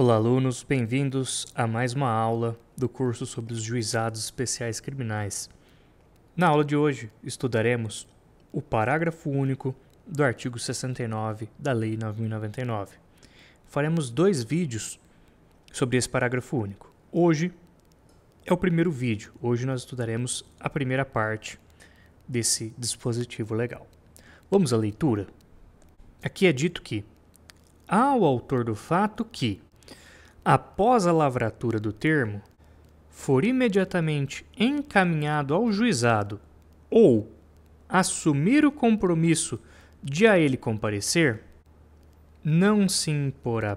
Olá, alunos, bem-vindos a mais uma aula do curso sobre os juizados especiais criminais. Na aula de hoje, estudaremos o parágrafo único do artigo 69 da Lei 9.099. Faremos 2 vídeos sobre esse parágrafo único. Hoje é o primeiro vídeo. Hoje nós estudaremos a primeira parte desse dispositivo legal. Vamos à leitura? Aqui é dito que ao autor do fato que, após a lavratura do termo, for imediatamente encaminhado ao juizado ou assumir o compromisso de a ele comparecer, não se imporá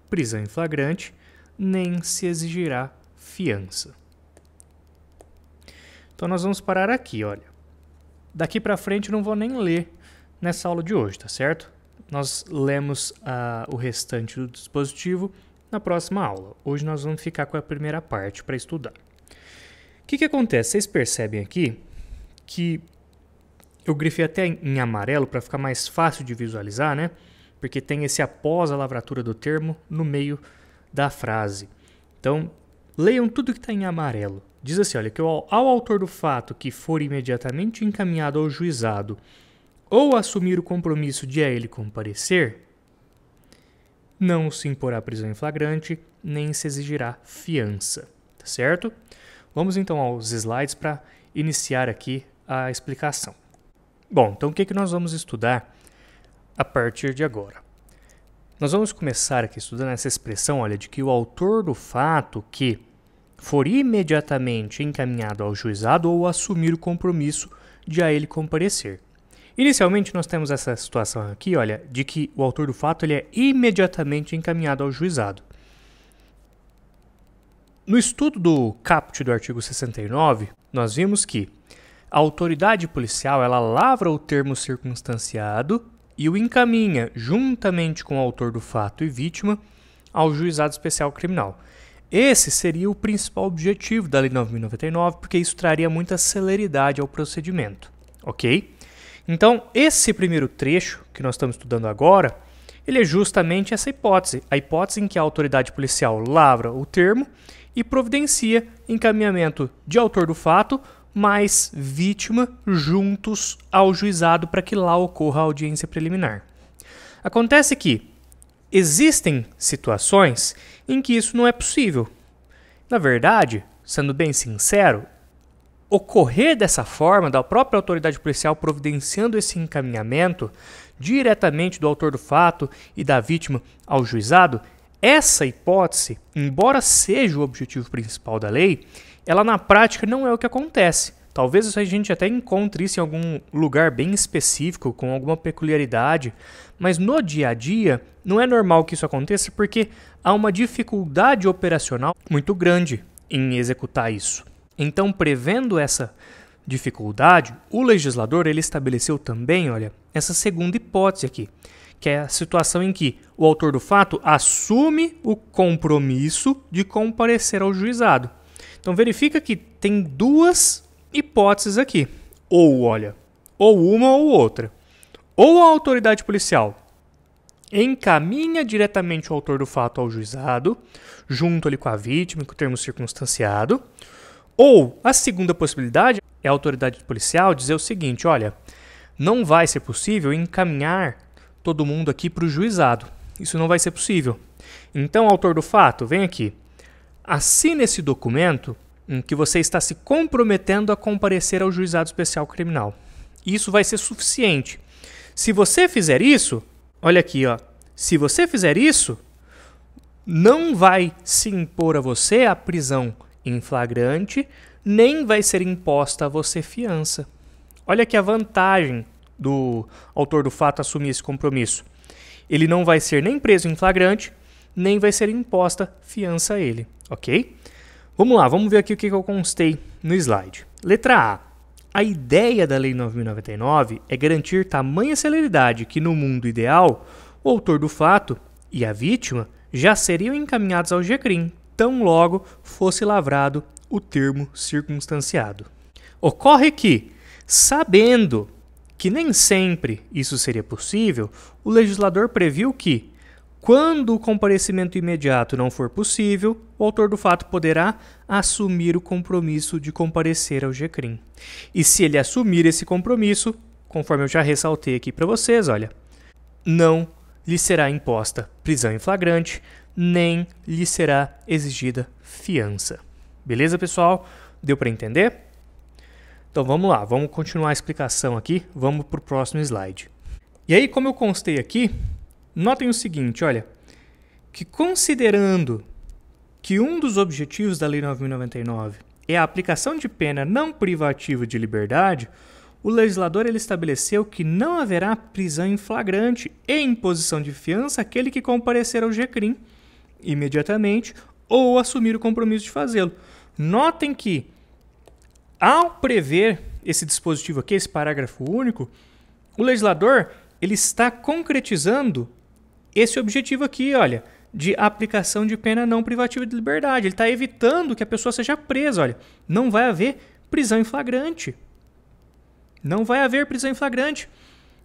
prisão em flagrante, nem se exigirá fiança. Então nós vamos parar aqui, olha. Daqui para frente eu não vou nem ler nessa aula de hoje, tá certo? Nós lemos o restante do dispositivo na próxima aula. Hoje nós vamos ficar com a primeira parte para estudar. O que acontece? Vocês percebem aqui que eu grifei até em amarelo para ficar mais fácil de visualizar, né? Porque tem esse após a lavratura do termo no meio da frase. Então, leiam tudo que está em amarelo. Diz assim, olha, que ao autor do fato que for imediatamente encaminhado ao juizado ou assumir o compromisso de a ele comparecer, não se imporá prisão em flagrante, nem se exigirá fiança, tá certo? Vamos então aos slides para iniciar aqui a explicação. Bom, então o que nós vamos estudar a partir de agora? Nós vamos começar aqui estudando essa expressão, olha, de que o autor do fato que for imediatamente encaminhado ao juizado ou assumir o compromisso de a ele comparecer. Inicialmente, nós temos essa situação aqui, olha, de que o autor do fato ele é imediatamente encaminhado ao juizado. No estudo do caput do artigo 69, nós vimos que a autoridade policial ela lavra o termo circunstanciado e o encaminha, juntamente com o autor do fato e vítima, ao juizado especial criminal. Esse seria o principal objetivo da Lei 9.099, porque isso traria muita celeridade ao procedimento, ok? Então, esse primeiro trecho que nós estamos estudando agora, ele é justamente essa hipótese. A hipótese em que a autoridade policial lavra o termo e providencia encaminhamento de autor do fato mais vítima juntos ao juizado para que lá ocorra a audiência preliminar. Acontece que existem situações em que isso não é possível. Na verdade, sendo bem sincero, ocorrer dessa forma, da própria autoridade policial providenciando esse encaminhamento diretamente do autor do fato e da vítima ao juizado, essa hipótese, embora seja o objetivo principal da lei, ela na prática não é o que acontece. Talvez a gente até encontre isso em algum lugar bem específico, com alguma peculiaridade, mas no dia a dia não é normal que isso aconteça porque há uma dificuldade operacional muito grande em executar isso. Então, prevendo essa dificuldade, o legislador ele estabeleceu também, olha, essa segunda hipótese aqui, que é a situação em que o autor do fato assume o compromisso de comparecer ao juizado. Então, verifica que tem 2 hipóteses aqui, ou olha, ou uma ou outra. Ou a autoridade policial encaminha diretamente o autor do fato ao juizado, junto ali com a vítima, com o termo circunstanciado, ou a segunda possibilidade é a autoridade policial dizer o seguinte, olha, não vai ser possível encaminhar todo mundo aqui para o juizado. Isso não vai ser possível. Então, autor do fato, vem aqui, assine esse documento em que você está se comprometendo a comparecer ao juizado especial criminal. Isso vai ser suficiente. Se você fizer isso, olha aqui, ó, se você fizer isso, não vai se impor a você a prisão em flagrante, nem vai ser imposta a você fiança. Olha aqui a vantagem do autor do fato assumir esse compromisso. Ele não vai ser nem preso em flagrante, nem vai ser imposta fiança a ele, ok? Vamos lá, vamos ver aqui o que eu constei no slide. Letra A. A ideia da Lei 9.099 é garantir tamanha celeridade que, no mundo ideal, o autor do fato e a vítima já seriam encaminhados ao GCRIM, tão logo fosse lavrado o termo circunstanciado. Ocorre que, sabendo que nem sempre isso seria possível, o legislador previu que, Quando o comparecimento imediato não for possível, o autor do fato poderá assumir o compromisso de comparecer ao GCRIM. E se ele assumir esse compromisso, conforme eu já ressaltei aqui para vocês, olha, não lhe será imposta prisão em flagrante, nem lhe será exigida fiança. Beleza, pessoal? Deu para entender? Então vamos lá, vamos continuar a explicação aqui, vamos para o próximo slide. E aí, como eu constei aqui, notem o seguinte, olha, que considerando que um dos objetivos da Lei 9.099 é a aplicação de pena não privativa de liberdade, o legislador ele estabeleceu que não haverá prisão em flagrante e imposição de fiança àquele que comparecer ao GCRIM imediatamente ou assumir o compromisso de fazê-lo. Notem que, ao prever esse dispositivo aqui, esse parágrafo único, o legislador ele está concretizando esse objetivo aqui, olha, de aplicação de pena não privativa de liberdade. Ele está evitando que a pessoa seja presa, olha, não vai haver prisão em flagrante. Não vai haver prisão em flagrante.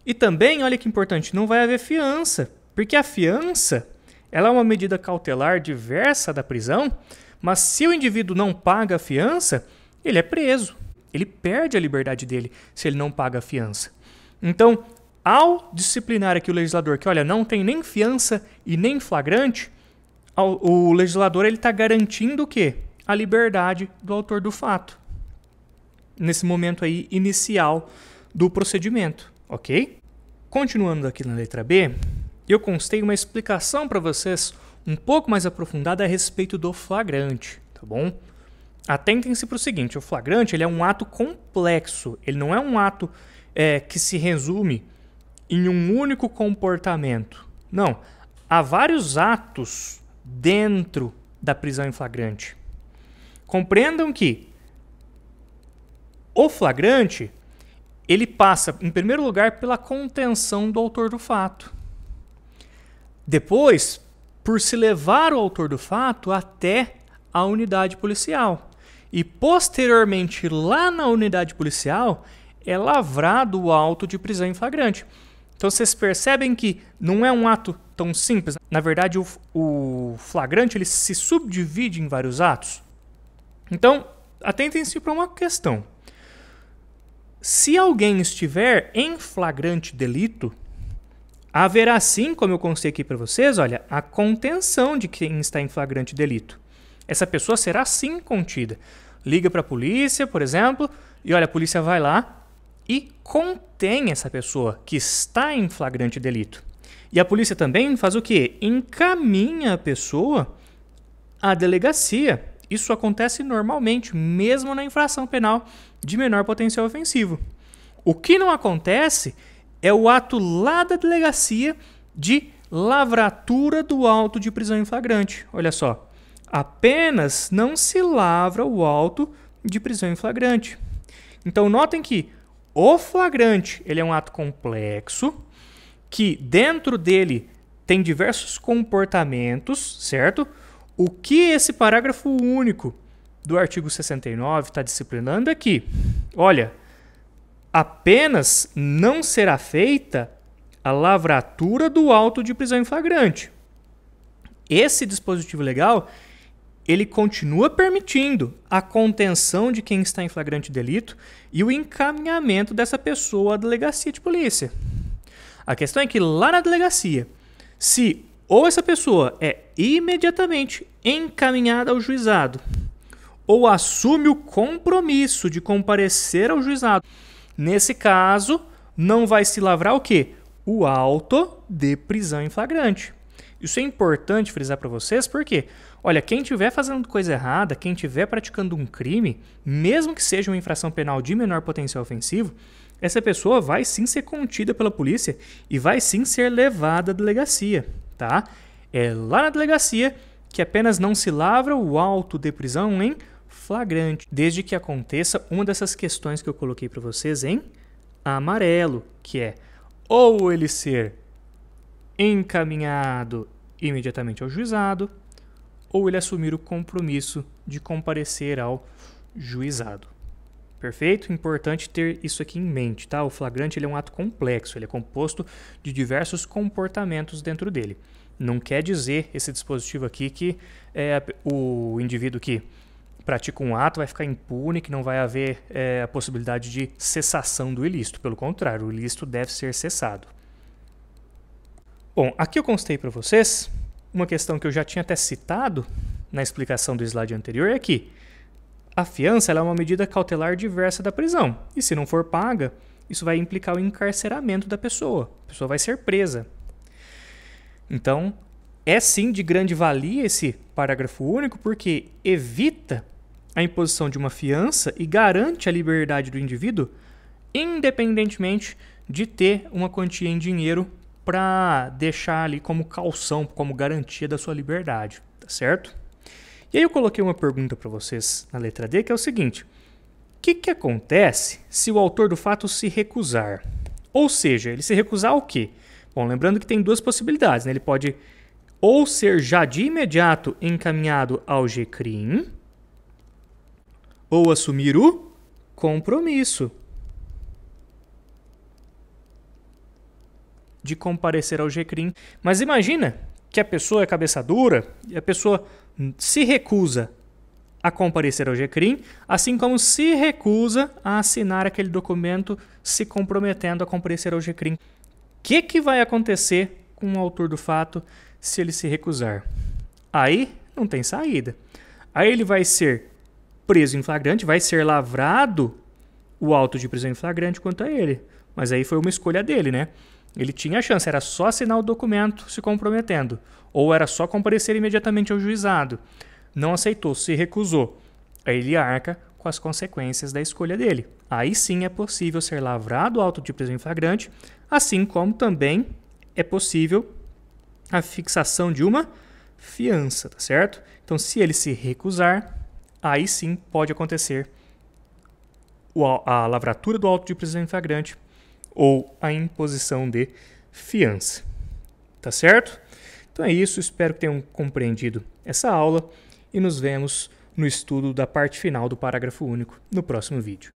E também, olha que importante, não vai haver fiança, porque a fiança ela é uma medida cautelar diversa da prisão, mas se o indivíduo não paga a fiança, ele é preso. Ele perde a liberdade dele se ele não paga a fiança. Então, ao disciplinar aqui o legislador que, olha, não tem nem fiança e nem flagrante, o legislador está garantindo o quê? A liberdade do autor do fato. Nesse momento aí inicial do procedimento, ok? Continuando aqui na letra B, eu constei uma explicação para vocês um pouco mais aprofundada a respeito do flagrante, tá bom? Atentem-se para o seguinte, o flagrante ele é um ato complexo, ele não é um ato que se resume em um único comportamento. Não, há vários atos dentro da prisão em flagrante. Compreendam que o flagrante, ele passa, em primeiro lugar, pela contenção do autor do fato. Depois, por se levar o autor do fato até a unidade policial. E, posteriormente, lá na unidade policial, é lavrado o auto de prisão em flagrante. Então, vocês percebem que não é um ato tão simples. Na verdade, o flagrante ele se subdivide em vários atos. Então, atentem-se para uma questão. Se alguém estiver em flagrante delito, haverá sim, como eu constei aqui para vocês, olha, a contenção de quem está em flagrante delito. Essa pessoa será sim contida. Liga para a polícia, por exemplo, e olha, a polícia vai lá e contém essa pessoa que está em flagrante delito. E a polícia também faz o quê? Encaminha a pessoa à delegacia. Isso acontece normalmente, mesmo na infração penal de menor potencial ofensivo. O que não acontece é o ato lá da delegacia de lavratura do auto de prisão em flagrante. Olha só, apenas não se lavra o auto de prisão em flagrante. Então, notem que o flagrante ele é um ato complexo, que dentro dele tem diversos comportamentos, certo? O que esse parágrafo único do artigo 69 está disciplinando é que, olha, apenas não será feita a lavratura do auto de prisão em flagrante. Esse dispositivo legal, ele continua permitindo a contenção de quem está em flagrante delito e o encaminhamento dessa pessoa à delegacia de polícia. A questão é que lá na delegacia, se ou essa pessoa é imediatamente encaminhada ao juizado, ou assume o compromisso de comparecer ao juizado, nesse caso, não vai se lavrar o quê? O auto de prisão em flagrante. Isso é importante frisar para vocês, porque, olha, quem estiver fazendo coisa errada, quem estiver praticando um crime, mesmo que seja uma infração penal de menor potencial ofensivo, essa pessoa vai sim ser contida pela polícia e vai sim ser levada à delegacia, tá? É lá na delegacia que apenas não se lavra o auto de prisão em flagrante, desde que aconteça uma dessas questões que eu coloquei para vocês em amarelo, que é ou ele ser encaminhado imediatamente ao juizado, ou ele assumir o compromisso de comparecer ao juizado. Perfeito? Importante ter isso aqui em mente, tá? O flagrante ele é um ato complexo, ele é composto de diversos comportamentos dentro dele. Não quer dizer esse dispositivo aqui que o indivíduo que pratica um ato vai ficar impune, que não vai haver a possibilidade de cessação do ilícito. Pelo contrário, o ilícito deve ser cessado. Bom, aqui eu constei para vocês uma questão que eu já tinha até citado na explicação do slide anterior, é que a fiança ela é uma medida cautelar diversa da prisão. E se não for paga, isso vai implicar o encarceramento da pessoa. A pessoa vai ser presa. Então, é sim de grande valia esse parágrafo único, porque evita a imposição de uma fiança e garante a liberdade do indivíduo, independentemente de ter uma quantia em dinheiro para deixar ali como caução, como garantia da sua liberdade, tá certo? E aí eu coloquei uma pergunta para vocês na letra D, que é o seguinte: o que acontece se o autor do fato se recusar? Ou seja, ele se recusar ao quê? Bom, lembrando que tem duas possibilidades, né? Ele pode ou ser já de imediato encaminhado ao GCRIM, ou assumir o compromisso de comparecer ao GCRIM. Mas imagina que a pessoa é cabeça dura e a pessoa se recusa a comparecer ao GCRIM, assim como se recusa a assinar aquele documento se comprometendo a comparecer ao GCRIM. O que vai acontecer com o autor do fato se ele se recusar? Aí não tem saída. Aí ele vai ser preso em flagrante, vai ser lavrado o auto de prisão em flagrante quanto a ele. Mas aí foi uma escolha dele, né? Ele tinha a chance, era só assinar o documento se comprometendo, ou era só comparecer imediatamente ao juizado. Não aceitou, se recusou. Aí ele arca com as consequências da escolha dele. Aí sim é possível ser lavrado o auto de prisão em flagrante, assim como também é possível a fixação de uma fiança, tá certo? Então, se ele se recusar, aí sim pode acontecer a lavratura do auto de prisão em flagrante ou a imposição de fiança. Tá certo? Então é isso, espero que tenham compreendido essa aula e nos vemos no estudo da parte final do parágrafo único no próximo vídeo.